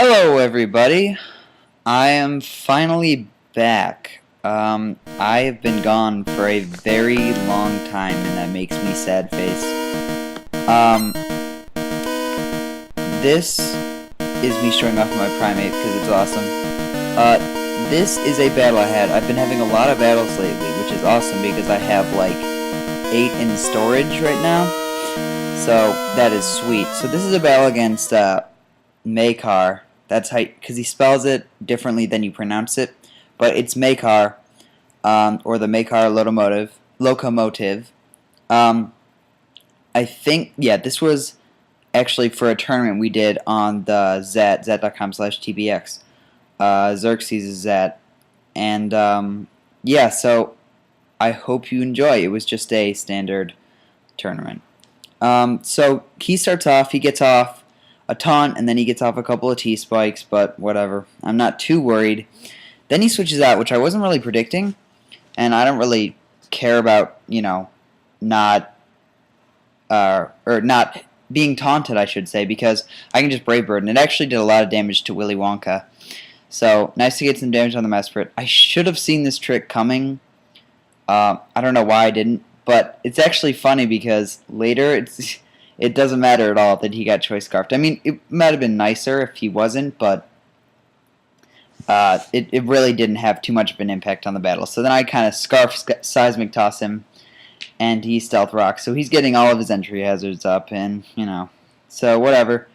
Hello, everybody. I am finally back. I have been gone for a very long time, and that makes me sad face. Um, this is me showing off my primate because it's awesome. This is a battle I had. I've been having a lot of battles lately, which is awesome because I have like 8 in storage right now. So that is sweet. So this is a battle against Maykar. That's how, because he spells it differently than you pronounce it, but it's Maykar, or the Maykar locomotive. I think, yeah, this was actually for a tournament we did on the zat.com/tbx. Xerxes is Zat, and yeah, so I hope you enjoy. It was just a standard tournament. So he starts off, he gets off a taunt, and then he gets off a couple of T-spikes, but whatever. I'm not too worried. Then he switches out, which I wasn't really predicting, and I don't really care about, not, or not being taunted, I should say, because I can just Brave Bird, and it actually did a lot of damage to Willy Wonka. So, nice to get some damage on the Mesprit. I should have seen this trick coming. I don't know why I didn't, but it's actually funny because later it doesn't matter at all that he got choice scarfed. I mean, it might have been nicer if he wasn't, but it really didn't have too much of an impact on the battle. So then I kind of seismic toss him, and he stealth rocks. So he's getting all of his entry hazards up, and so whatever.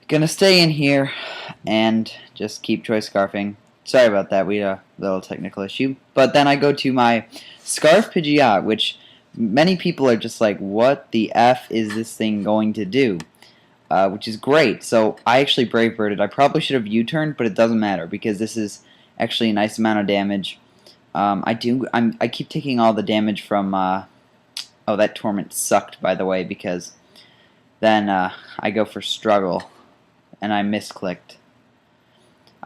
Gonna stay in here and just keep choice scarfing. Sorry about that, we had a little technical issue. But then I go to my Scarf Pidgeot, which many people are just like, what the F is this thing going to do? Which is great. So I actually Brave Birded. I probably should have U-turned, but it doesn't matter because this is actually a nice amount of damage. I keep taking all the damage from, oh, that Torment sucked, by the way, because then I go for Struggle, and I misclicked.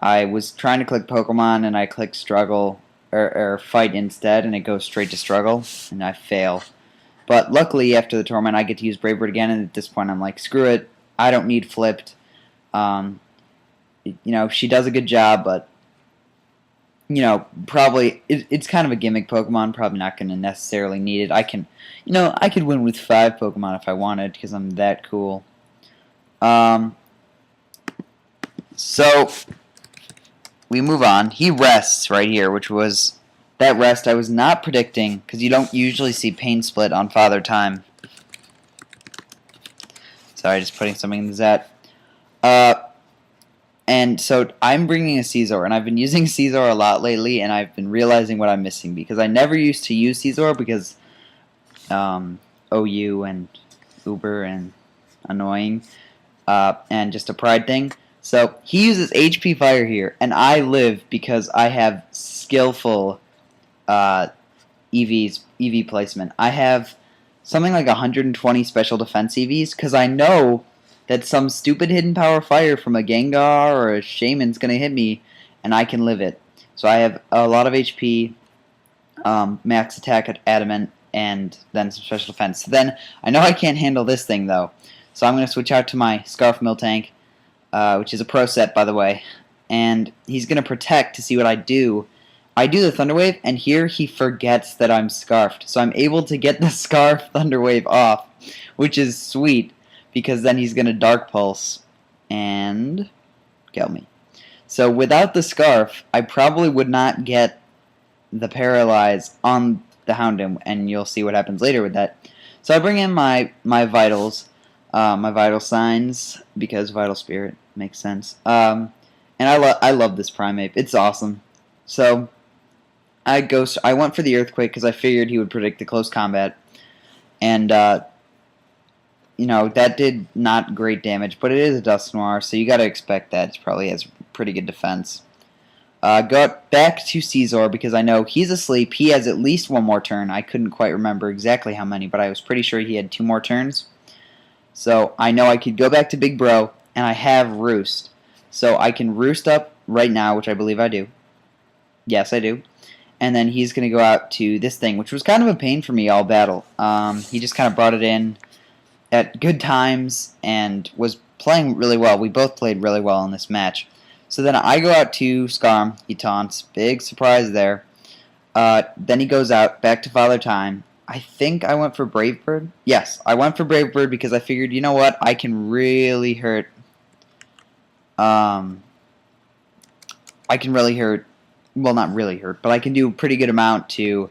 I was trying to click Pokemon, and I clicked Struggle, or Fight instead, and it goes straight to Struggle, and I fail. But luckily, after the Torment, I get to use Brave Bird again, and at this point, I'm like, screw it, I don't need Flipped. She does a good job, but, probably, it's kind of a gimmick Pokemon, probably not going to necessarily need it. I could win with 5 Pokemon if I wanted, because I'm that cool. So we move on. He rests right here, which was that rest I was not predicting because you don't usually see Pain Split on Father Time. Sorry, just putting something in the Zat. And so I'm bringing a Caesar, and I've been using Caesar a lot lately, and I've been realizing what I'm missing because I never used to use Caesar because OU and Uber and annoying and just a pride thing. So he uses HP Fire here, and I live because I have skillful EV placement. I have something like 120 special defense EVs because I know that some stupid hidden power fire from a Gengar or a Shaman's going to hit me, and I can live it. So I have a lot of HP, max attack at Adamant, and then some special defense. So then I know I can't handle this thing, though. So I'm going to switch out to my Scarf Miltank, which is a pro set, by the way, and he's going to protect to see what I do. I do the Thunder Wave, and here he forgets that I'm Scarfed, so I'm able to get the Scarf Thunder Wave off, which is sweet, because then he's going to Dark Pulse and kill me. So without the Scarf, I probably would not get the Paralyze on the Houndoom, and you'll see what happens later with that. So I bring in my Vitals, my Vital Signs, because Vital Spirit makes sense. And I love this Primate. It's awesome. So I went for the Earthquake because I figured he would predict the close combat, and that did not great damage, but it is a Dusknoir, so you got to expect that. It probably has pretty good defense. Go back to Caesar because I know he's asleep. He has at least one more turn. I couldn't quite remember exactly how many, but I was pretty sure he had 2 more turns. So I know I could go back to Big Bro, and I have Roost. So I can Roost up right now, which I believe I do. Yes, I do. And then he's going to go out to this thing, which was kind of a pain for me all battle. He just kind of brought it in at good times and was playing really well. We both played really well in this match. So then I go out to Scarm. He taunts. Big surprise there. Then he goes out back to Father Time. I think I went for Brave Bird. Yes, I went for Brave Bird because I figured, you know what, I can really hurt. I can really hurt. Well, not really hurt, but I can do a pretty good amount to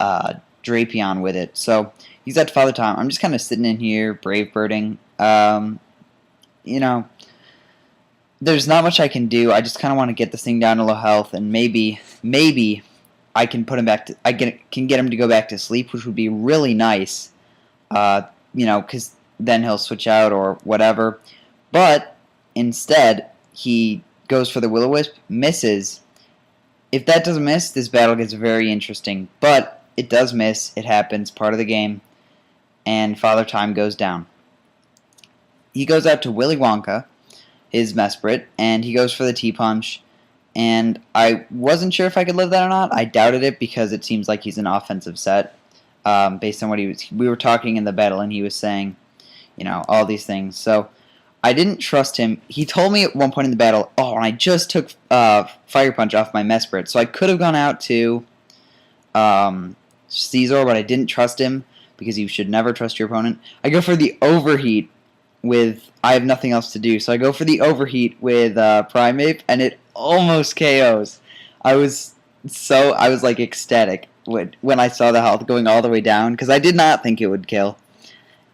Drapion with it. So he's at Father Time. I'm just kind of sitting in here, Brave Birding. You know, there's not much I can do. I just kind of want to get this thing down to low health, and maybe I can put him back to. Can get him to go back to sleep, which would be really nice. You know, because then he'll switch out or whatever. But instead, he goes for the Will-O-Wisp, misses. If that doesn't miss, this battle gets very interesting. But it does miss. It happens, part of the game. And Father Time goes down. He goes out to Willy Wonka, his Mesprit, and he goes for the T-Punch. And I wasn't sure if I could live that or not. I doubted it because it seems like he's an offensive set. Based on what we were talking in the battle, and he was saying, you know, all these things. So I didn't trust him. He told me at one point in the battle, oh, and I just took Fire Punch off my Mesprit. So I could have gone out to Caesar, but I didn't trust him because you should never trust your opponent. I go for the Overheat with, I have nothing else to do. So I go for the Overheat with Primeape, and it almost KOs. I was like ecstatic when I saw the health going all the way down because I did not think it would kill.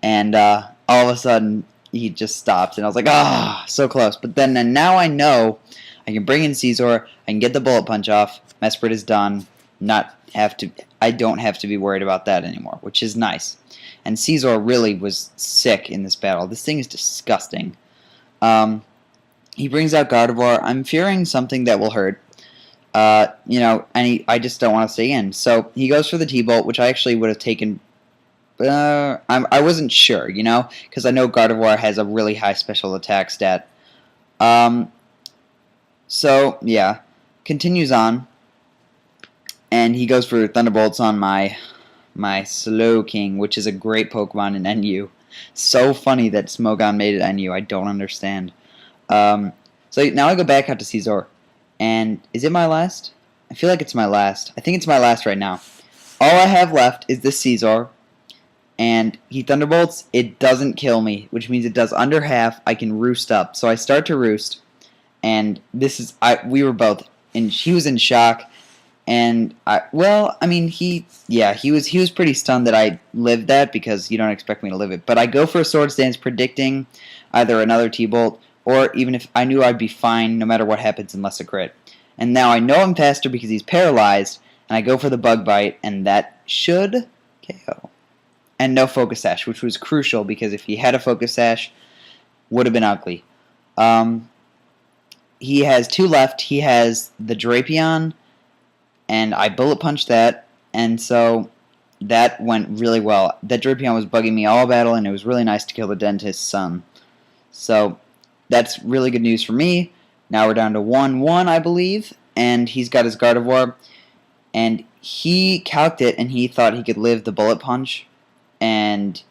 And all of a sudden, he just stopped, and I was like, ah, so close. But then now I know I can bring in Caesar, I can get the Bullet Punch off, Mesprit is done, I don't have to be worried about that anymore, which is nice. And Caesar really was sick in this battle. This thing is disgusting. He brings out Gardevoir. I'm fearing something that will hurt. You know, and I just don't want to stay in. So he goes for the T-Bolt, which I actually would have taken. I wasn't sure, you know, because I know Gardevoir has a really high special attack stat. So, yeah. Continues on. And he goes for Thunderbolts on my Slowking, which is a great Pokemon in NU. So funny that Smogon made it NU. I don't understand. So now I go back out to Caesar. And is it my last? I feel like it's my last. I think it's my last right now. All I have left is this Caesar. And he Thunderbolts. It doesn't kill me, which means it does under half. I can roost up. So I start to roost. And this is... we were both... he was in shock. And he was pretty stunned that I lived that because you don't expect me to live it. But I go for a Swords Dance predicting either another T-Bolt or even if I knew I'd be fine no matter what happens unless a crit. And now I know I'm faster because he's paralyzed, and I go for the Bug Bite, and that should KO. And no Focus Sash, which was crucial because if he had a Focus Sash, would have been ugly. He has two left. He has the Drapion, and I Bullet Punched that, and so that went really well. That Drapion was bugging me all battle, and it was really nice to kill the Dentist's son. So that's really good news for me. Now we're down to 1-1, I believe, and he's got his Gardevoir, and he calced it, and he thought he could live the Bullet Punch, and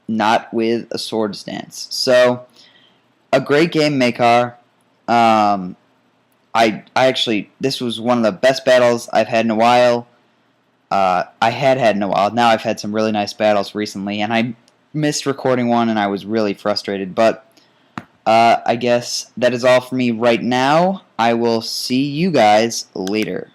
not with a Swords Dance. So, a great game, Maykar. I actually, this was one of the best battles I've had in a while. I had in a while. Now I've had some really nice battles recently, and I missed recording one, and I was really frustrated. But I guess that is all for me right now. I will see you guys later.